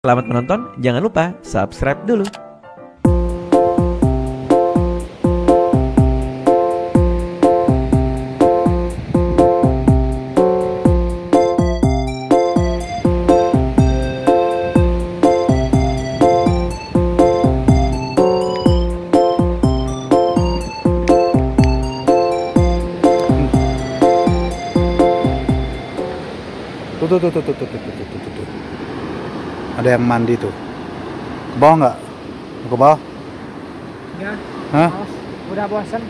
Selamat menonton, jangan lupa subscribe dulu. Tuh. Ada yang mandi tuh. Ke bawah nggak? Mau ke bawah? Ya. Hah? Udah bosan.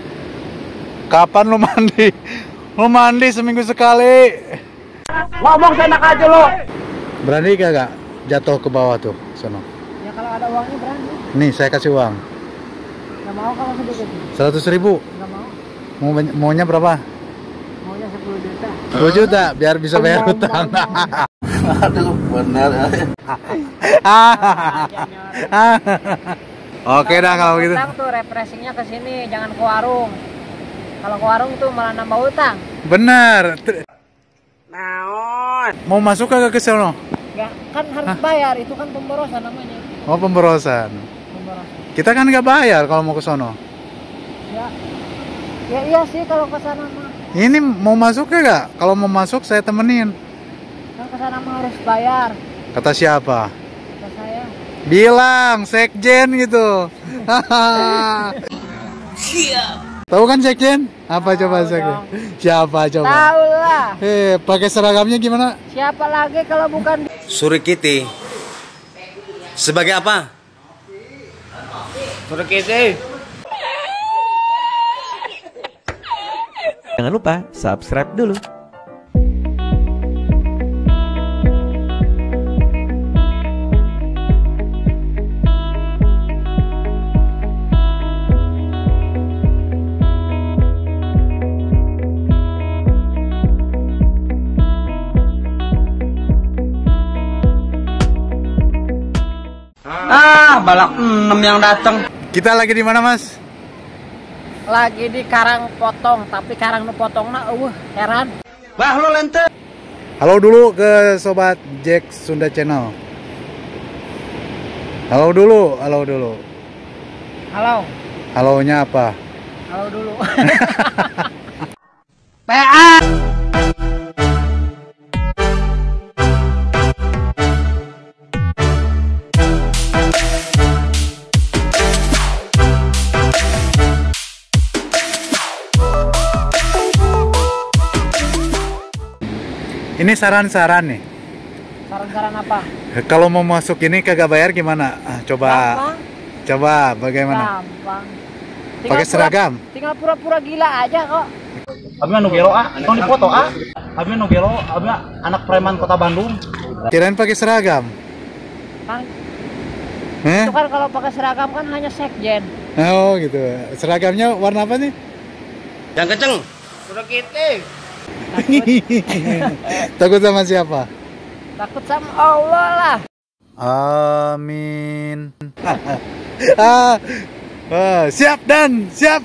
Kapan lu mandi? Lu mandi seminggu sekali. Ngomong enak aja lo. Berani kagak jatuh ke bawah tuh, sono? Ya kalau ada uangnya berani. Nih saya kasih uang. Nggak mau kalau sedikit. 100.000. Nggak mau. Maunya berapa? Maunya 10 juta. 10 juta biar bisa bayar hutang. Aduh, bener. Oke dah kalau gitu. Utang tuh refreshingnya ke sini, jangan ke warung. Kalau ke warung tuh malah nambah utang. Bener. Naon? Mau masuk kagak ke sono? Nggak, kan harus bayar, itu kan pemborosan namanya. Oh, pemborosan. Pemborosan. Kita kan nggak bayar kalau mau ke sono. Ya. Ya iya sih kalau ke sana mah. Ini mau masuk kagak? Kalau mau masuk saya temenin. Kan ke sana mah harus bayar. Kata siapa? Kata saya. Bilang sekjen gitu. Tahu kan sekjen? Apa coba Tahu sekjen? dong. Siapa coba? Tahu lah. Pakai seragamnya gimana? Siapa lagi kalau bukan Surikiti. Sebagai apa? Surikiti. Jangan lupa subscribe dulu. Balak 6 yang datang. Kita lagi di mana, Mas? lagi di Karang Potong, tapi Karang nu potongna heran. Bah lo lente. Halo dulu ke sobat Jack Sunda Channel. Halo dulu. Halo. Halonya apa? Halo dulu. PA. Ini saran-saran nih. Saran-saran apa? Kalau mau masuk ini kagak bayar gimana? Coba. Gampang. Coba bagaimana? Gampang. Pakai seragam. Tinggal pura-pura gila aja kok. Abi anu gelo tong dipoto Abi anu gelo, abi anak preman kota Bandung. Kirain pakai seragam. Kan itu kan kalau pakai seragam kan hanya sekjen. Oh gitu. Seragamnya warna apa nih? Yang kenceng. Surikiti. Takut sama siapa? Takut sama Allah lah. Amin. Siap dan siap.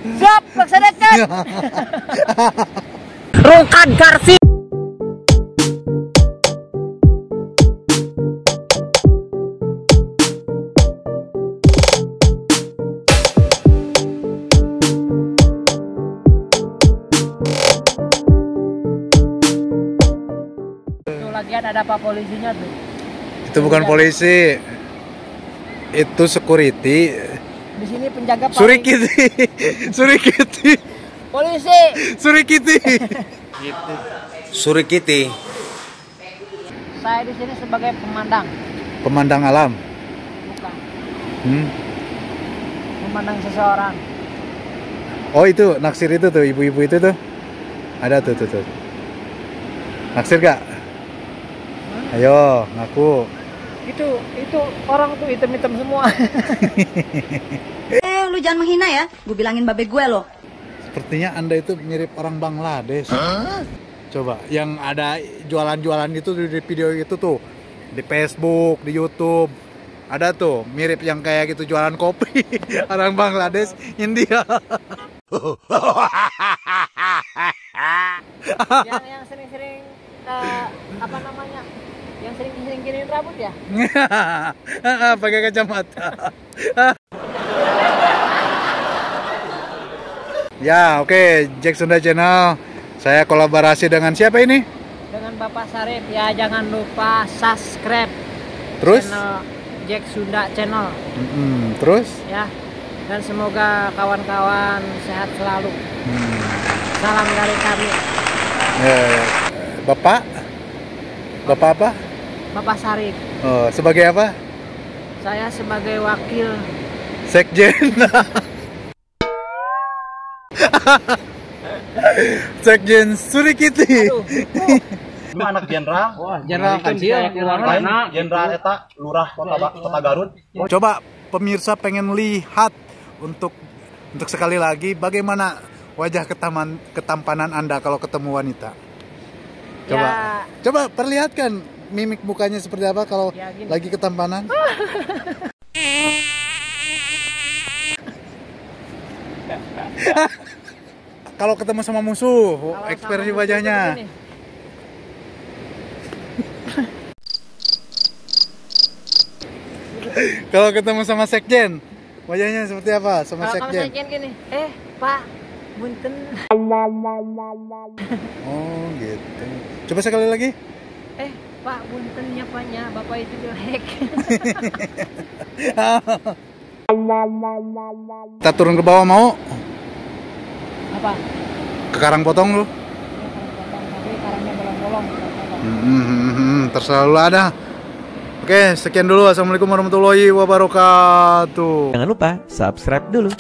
Siap, laksanakan. Rungkan Garsi. Itu lagian ada apa polisinya tuh? Itu bukan polisi. Itu security. Di sini penjaga paling... Surikiti. Polisi. Surikiti. Surikiti. Saya di sini sebagai pemandang. Pemandang alam. Bukan. Memandang seseorang. Oh itu naksir itu tuh ibu-ibu itu tuh. Ada tuh. Naksir gak? Ayo ngaku. Itu orang tuh hitam-hitam semua. Lu jangan menghina ya. Gue bilangin babe gue loh. Sepertinya Anda itu mirip orang Bangladesh. Coba yang ada jualan-jualan gitu di video itu tuh. Di Facebook, di YouTube. Ada tuh mirip yang kayak gitu jualan kopi. Orang Bangladesh, India. yang sering-sering apa namanya, yang yang sering-sering rambut ya? Pakai kacamata. Ya, oke, Jack Sunda Channel. Saya kolaborasi dengan siapa ini? Dengan Bapak Sarif ya, jangan lupa subscribe Terus? channel Jack Sunda Channel Terus? ya. Dan semoga kawan-kawan sehat selalu. Salam dari kami. Bapak? Bapak apa? Bapak Sarif. Oh, sebagai apa? Saya sebagai wakil Sekjen. Sekjen Surikiti. Ini anak jenderal. Jenderal kecil, Lain jenderal eta lurah kota Garut. Coba pemirsa pengen lihat untuk sekali lagi bagaimana wajah ketampanan Anda kalau ketemu wanita. Coba, Ya. coba perlihatkan mimik mukanya seperti apa kalau Ya, gini. lagi ketampanan. Kalau ketemu sama musuh, Kalau ekspresi sama wajahnya. musuh begini. Kalau ketemu sama sekjen, wajahnya seperti apa sama Kalau kamu sekjen? sekjen gini, Pak, bunten. Oh gitu. Coba sekali lagi. Pak, bunten nyapanya, Bapak itu jelek. Kita turun ke bawah mau? Apa? Ke Karangpotong lu? Tapi karangnya bolong-bolong. Terserah lu ada. Oke, sekian dulu. Assalamualaikum warahmatullahi wabarakatuh. Jangan lupa subscribe dulu.